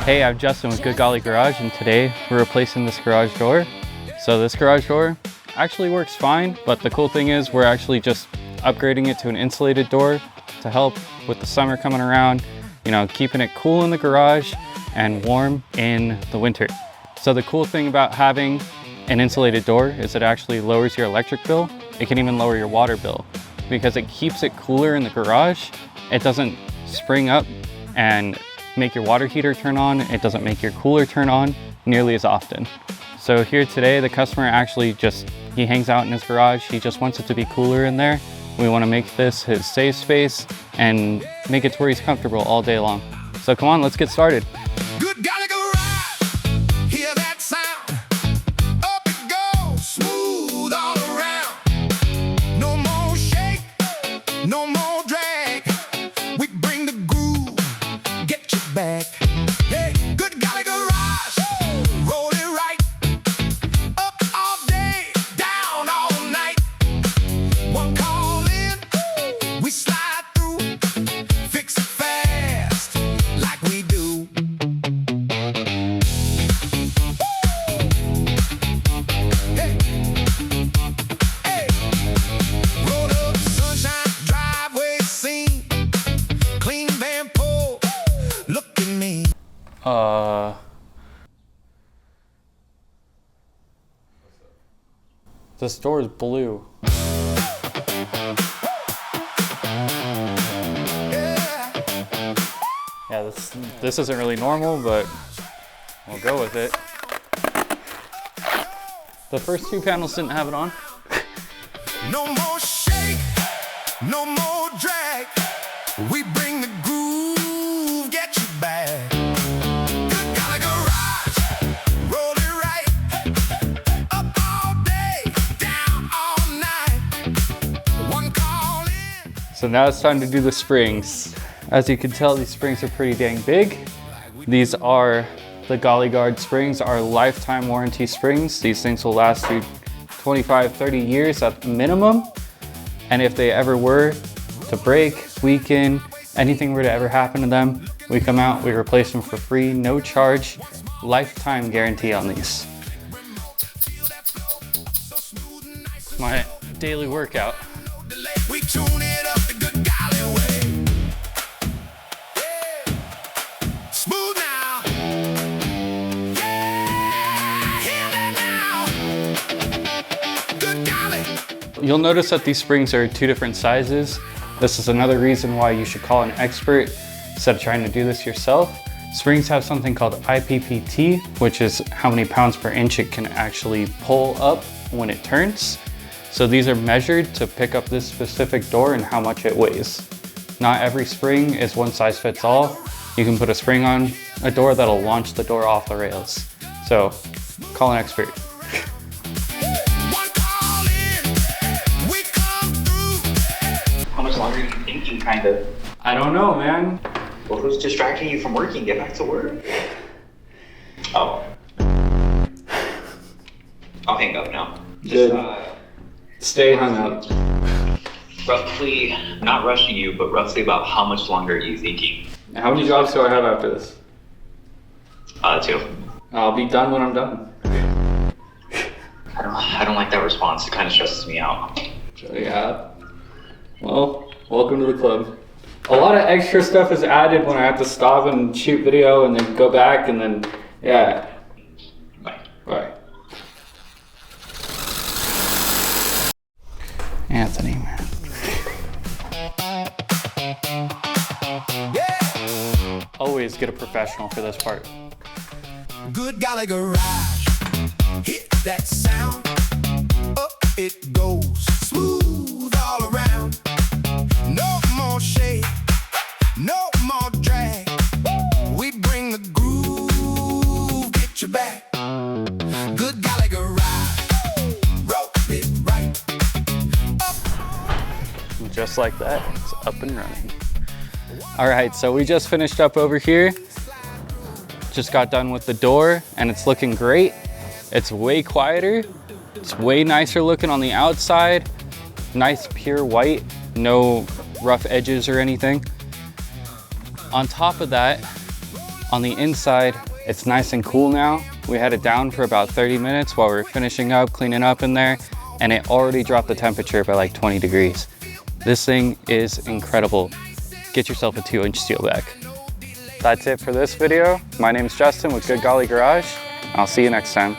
Hey, I'm Justyn with Good Golly Garage, and today we're replacing this garage door. So this garage door actually works fine, but the cool thing is we're actually just upgrading it to an insulated door to help with the summer coming around, you know, keeping it cool in the garage and warm in the winter. So the cool thing about having an insulated door is it actually lowers your electric bill. It can even lower your water bill because it keeps it cooler in the garage. It doesn't spring up and make your water heater turn on. It doesn't make your cooler turn on nearly as often. So here today, the customer actually he hangs out in his garage. He just wants it to be cooler in there. We want to make this his safe space and make it to where he's comfortable all day long. So come on, let's get started. Good golly garage, hear that sound? Up it goes, smooth all around. No more shake, no more drag. We bring the groove, get you back. Hey, good golly garage, roll it right. Up all day, down all night. One call in, we slide through, fix it fast like we do. Hey, hey, roll up sunshine, driveway scene, clean van pole, look at me. This door is blue. Yeah, this isn't really normal, but we'll go with it. The first two panels didn't have it on. No more shake, no more drag. We bring the groove, get you back. Good golly garage, roll it right. Up all day, down all night. One call in. So now it's time to do the springs. As you can tell, these springs are pretty dang big. These are the Golly Guard springs, our lifetime warranty springs. These things will last you 25, 30 years at minimum. And if they ever were to break, weaken, anything were to ever happen to them, we come out, we replace them for free, no charge, lifetime guarantee on these. My daily workout. We tune it up the good golly way. Yeah. Smooth now. Yeah, hear that now. Good golly. You'll notice that these springs are two different sizes. This is another reason why you should call an expert instead of trying to do this yourself. Springs have something called IPPT, which is how many pounds per inch it can actually pull up when it turns. So these are measured to pick up this specific door and how much it weighs. Not every spring is one size fits all. You can put a spring on a door that'll launch the door off the rails. So call an expert. One call in, we come through. How much longer are you thinking, kind of? I don't know, man. Well, who's distracting you from working? Get back to work. Oh. I'll hang up now. Good. Stay hung up. Roughly, not rushing you, but roughly about how much longer are you thinking? How many jobs do I have after this? 2. I'll be done when I'm done. I don't like that response. It kind of stresses me out. Yeah. Well, welcome to the club. A lot of extra stuff is added when I have to stop and shoot video and then go back and then, yeah. Bye. Bye. Anthony, man. Yeah. Always get a professional for this part. Good golly garage, hit that sound. Up it goes, smooth all around. No more shake, no more drag. We bring the groove, get you back. Good golly garage, roll it right. Just like that, it's up and running. All right, so we just finished up over here. Just got done with the door and it's looking great. It's way quieter. It's way nicer looking on the outside. Nice pure white, no rough edges or anything. On top of that, On the inside, it's nice and cool now. We had it down for about 30 minutes while we were finishing up, cleaning up in there, and it already dropped the temperature by like 20 degrees. This thing is incredible. Get yourself a 2-inch steel deck. That's it for this video. My name is Justyn with Golly Garage. I'll see you next time.